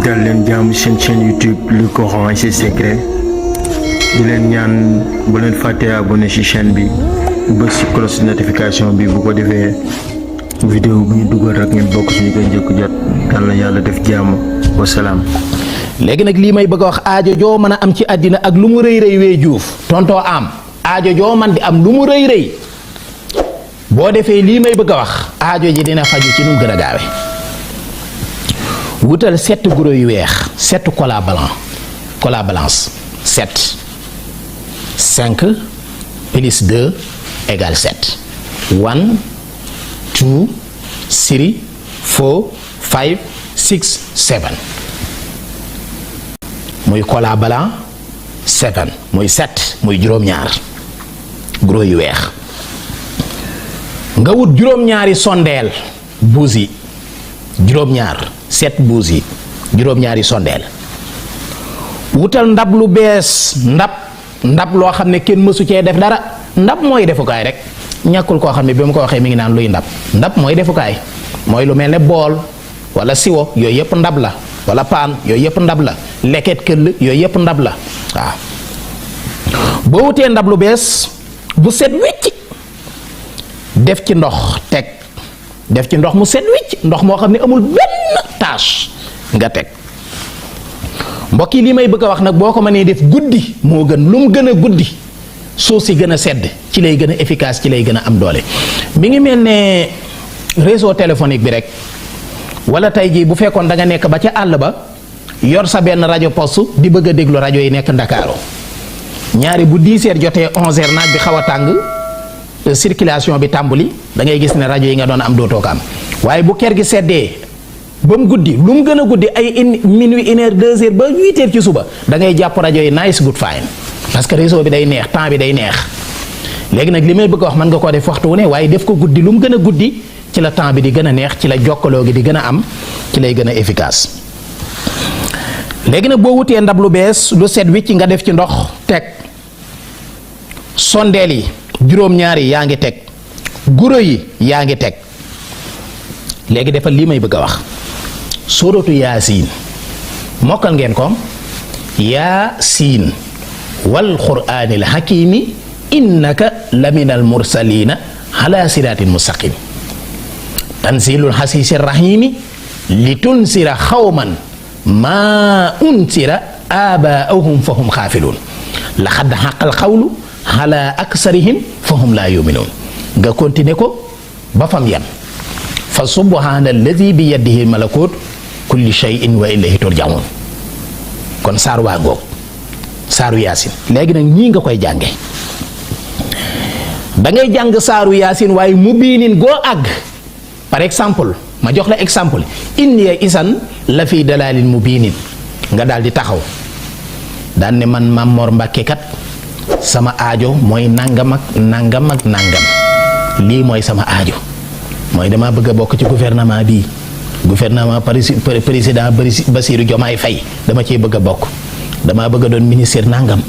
dal leen jàmm seen chaîne YouTube Le Coran et ses secrets di leen ñaan bu leen fàtte abonné ci chaîne bi bës ci cloche notification bi bu ko defee vidéo bu ñu dugal rek ngeen bokk ci ñu koy njëkk jot yàlla yàlla def jàmm wasalaam. léegi nag lii may bëgg a wax aajo joo mën a am ci àddina ak lu mu rëy rëy wee juuf tontoo am aajo joo man di am lu mu rëy rëy boo defee lii may bëgg a wax aajo ji dina faju ci nu mu gën a gaawe wutal 7 guro yu weex 7 cola balance 7 5 plus 2 égale 7 1 2 3 4 5 6 7 muy cola blanc 7 muy 7 muy juróom-ñaar guro yu weex nga wut juróom-ñaari sondeel buus yi juróom-ñaar 7 buus yi juróom-ñaari sondeel wutal ndab lu bees ndab loo xam ne kenn mësu cee def dara ndab mooy defukaay rek ñàkkul koo xam ne bi ma ko waxee mi ngi naan luy ndab mooy defukaay mooy lu mel ne bool wala siwo yooyu yëpp ndab la wala paan yooyu yëpp ndab la leket këll yooyu yëpp ndab la waaw boo wutee ndab lu bees bu set wecc def ci ndox teg def ci ndox mu set wecc ndox moo xam ne amul benn tache nga teg mbokk yi li may bëgg a wax nag boo ko mënee def guddi moo gën lu mu gën a guddi suuf si gën a sedd ci lay gën a efficace ci lay gën a am doole mi ngi mel ne réseau téléphonique bi rek wala tey jii bu fekkoon da nga nekk ba ca àll ba yor sa benn rajo poste di bëgg a déglu rajo yi nekk Ndakaaru ñaari bu 10 heures jotee 11 heures naaj bi xaw a tàng circulation bi tàmbali da ngay gis ne rajo yi nga doon am dootoo ko am waaye bu ker gi seddee ba mu guddi lu mu gën a guddi ay minuit 1 heure 2 heures ba 8 heures ci suba da ngay jàpp rajo yi nice good fine parce que réseau bi day neex temps bi day neex léegi nag li may bëgg a wax mën nga koo def waxtu wu ne waaye def ko guddi lu mu gën a guddi ci la temps bi di gën a neex ci la jokkaloo gi di gën a am ci lay gën a efficace léegi nag boo wutee ndab lu bees lu set wicc nga def ci ndox teg sondeel yi juróom-ñaari yaa ngi teg guro yi yaa ngi teg léegi defal lii may bëgg a wax sóoratu yaasiin mokkal ngeen ko yaasiin wal quraanil hakiimi innaka laminal mursaliina ala siraatin mustaqim tanzilul xasiisi rahiimi li tunsira xawman maa unsira aabaa'uhum fa hum xaafiluun laqad xaqal xawlu ala aksarihim fa hum laa yuminuun nga continuer ko ba fam yam fa subhaana alladi bi yadihi malakut kulli shay'in wa ilayhi turjaun kon saar waa ngoog saaru yaasin léegi nag ñii nga koy jànge da ngay jàng saaru yaasin waaye mu biinin goo àgg par exemple ma jox la exemple inni isan la fi dalaalin mu biinin nga daal di taxaw daan ne man Maam Mor Mbàkke kat sama aajo mooy nangam ak nangam ak nangam lii mooy sama aajo mooy dama bëgg a bokk ci gouvernement bii gouvernement président Bassirou Diomaye Faye dama cee bëgg a bokk dama bëgg a doon ministère nangam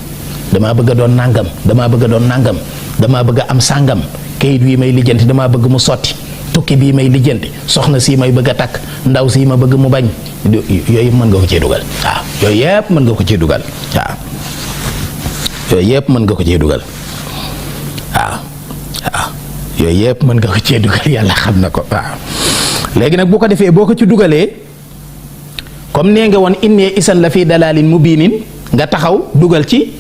dama bëgg a doon nangam dama bëgg a doon nangam dama bëgg a am sàngam kayit bii may lijjanti dama bëgg mu sotti tukki bii may lijjanti soxna sii may bëgg a takk ndaw sii ma bëgg mu bañ yooyu mën nga ko cee dugal waaw yooyu yëpp mën nga ko cee dugal waaw yooyu yëpp mën nga ko cee dugal waaw yooyu yëpp mën nga ko cee dugal yàlla xam na ko waaw léegi nag bu ko defee boo ko ci dugalee comme nee nga woon inni isan la fi dalaalin mubiinin nga taxaw dugal ci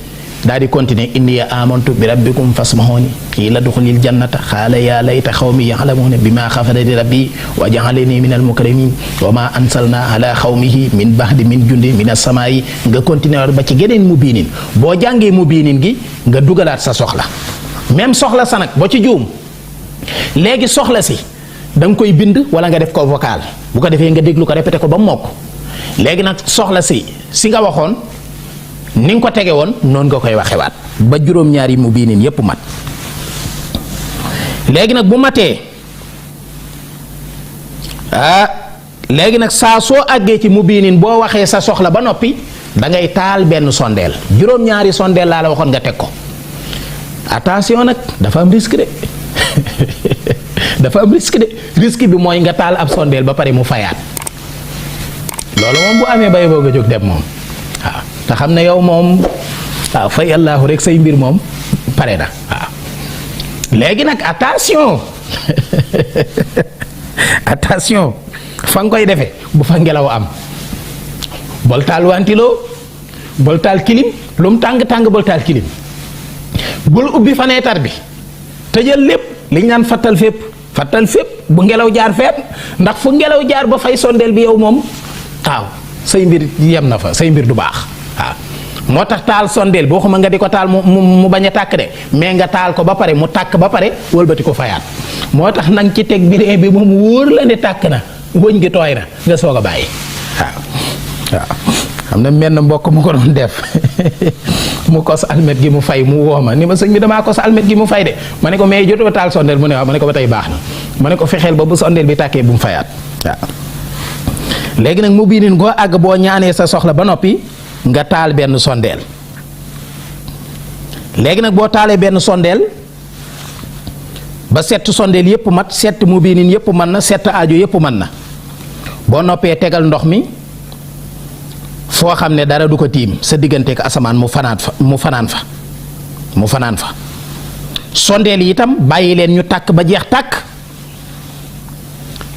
daal di continuer inni amantu bi rabbikum fasmahuni qiila duxulil jannata xaala yaa layta xawmi yaxlamuuna bima xafara li rabbi wa jaxalani min al mukramin wa ma ansalna ala xawmihi min baxdi min jundi min assamaayi nga continuer ba ci geneen mubiinin boo jàngee mubiinin gi nga dugalaat sa soxla même soxla sa nag boo ci juum léegi soxla si da nga koy bind wala nga def ko vocal bu ko defee nga déglu ko répété ko ba mokk léegi nag soxla si nga waxoon ni nga ko tege woon noonu nga koy waxewaat ba juróom-ñaari mu biinin yépp mat léegi nag bu matee léegi nag saa soo àggee ci mu biinin boo waxee sa soxla ba noppi da ngay taal benn sondeel juróom-ñaari sondeel laa la waxoon nga teg ko attention nag dafa am risque de dafa am risque de risque bi mooy nga taal ab sondeel ba pare mu fayaat loolu moom bu amee bay boo nga jóg dem moom waaw te xam ne yow moom waaw fay allahu rek say mbir moom pare na waaw léegi nag attention attention fa nga koy defee bu fa ngelaw am bol taal wantilo bol taal kilim lu mu tàng bol taal kilim bul ubbi fenêtre bi tëjal lépp li ñu naan fattal fépp bu ngelaw jaar feet ndax fu ngelaw jaar ba fay sondeel bi yow moom waaw say mbir yem na fa say mbir du baax waaw moo tax taal sondeel boo xama nga di ko taal mu bañ a tàkk de mais nga taal ko ba pare mu tàkk ba pare wëlbati ko fayaat moo tax nang ci teg birin bi moom wóor la ne tàkk na wëñ gi tooy na nga soog a bàyyi waaw xam na menn mbokk mu ko doon def mu kos almet gi mu fay mu wooma ni ma sëñ bi damaa kos almet gi mu fay de ma ne ko mais jotoo taal sondeel mu ne waaw ma ne ko ba tey baax na ma ne ko fexeel ba bu sondeel bi tàkkee bu mu fayaat waaw léegi nag mu biinin goo àgg boo ñaanee sa soxla ba noppi nga taal benn sondeel léegi nag boo taalee benn sondeel ba set sondeel yépp mat set mu biinin yépp mën na set aajo yépp mën na boo noppee tegal ndox mi foo xam ne dara du ko tiim sa digganteek asamaan mu fanaan fa sondeel yi itam bàyyi leen ñu tàkk ba jeex tàkk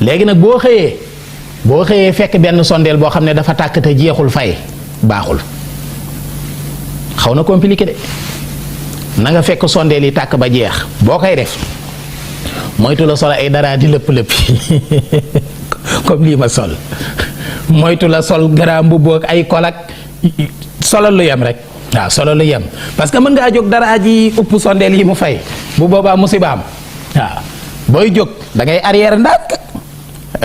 léegi nag boo xëyee fekk benn sondeel boo xam ne dafa tàkk te jeexul fay baaxul xaw na compliqué de na nga fekk sondeel yi tàkk ba jeex boo koy def moytu la sol ay dara di lëpp comme lii ma sol moytu la sol garaam bu boog ay kolak solal lu yem rek waaw solal lu yem parce que mën ngaa jóg dara ji upp sondeel yi mu fay bu boobaa musibaam waaw booy jóg da ngay arrière ndànk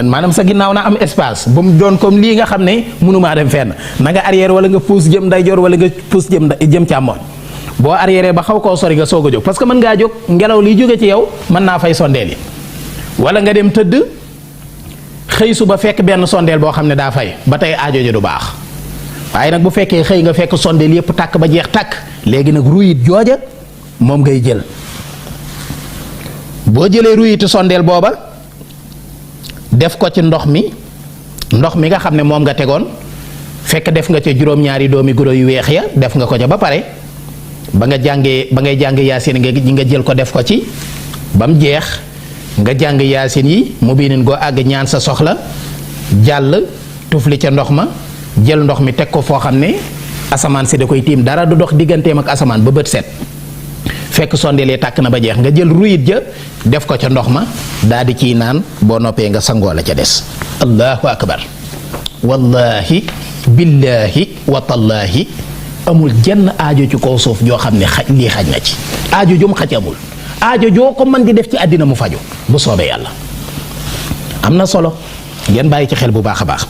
maanaam sa ginnaaw na am espace bu mu doon comme lii nga xam ne mënumaa dem fenn na nga arrière wala nga pousse jëm ndeyjoor wala nga pousse jëm càmmoñ boo arrière ba xaw koo sori nga soog a jóg parce que mën ngaa jóg ngelaw liy jóge ci yow mën naa fay sondeel yi wala nga dem tëdd xëy suba fekk benn sondeel boo xam ne daa fay ba tey aajo ji du baax waaye nag bu fekkee xëy nga fekk sondeel yépp tàkk ba jeex tàkk léegi nag ruyit jooja moom ngay jël boo jëlee ruyitu sondeel booba def ko ci ndox mi nga xam ne moom nga tegoon fekk def nga ca juróom-ñaari doomi guro yu weex ya def nga ko ca ba pare ba ngay jàng yaasin nga jël ko def ko ci ba mu jeex nga jàng yaasin yi mu biinin goo àgg ñaan sa soxla jàll tufli ca ndox ma jël ndox mi teg ko foo xam ne asamaan si da koy tiim dara du dox digganteem ak asamaan ba bët set fekk sondelee tàkk na ba jeex nga jël ruyit ja def ko ca ndox ma daal di ciy naan boo noppee nga sangoo la ca des allahu akbar wallahi billahi wa tallahi amul jenn aajo ci kaw suuf joo xam ne lii xaj na ci aajo jum xaj amul aajo joo ko mën di def ci àddina mu faju bu soobee yàlla am na solo ngeen bàyyi ci xel bu baax a baax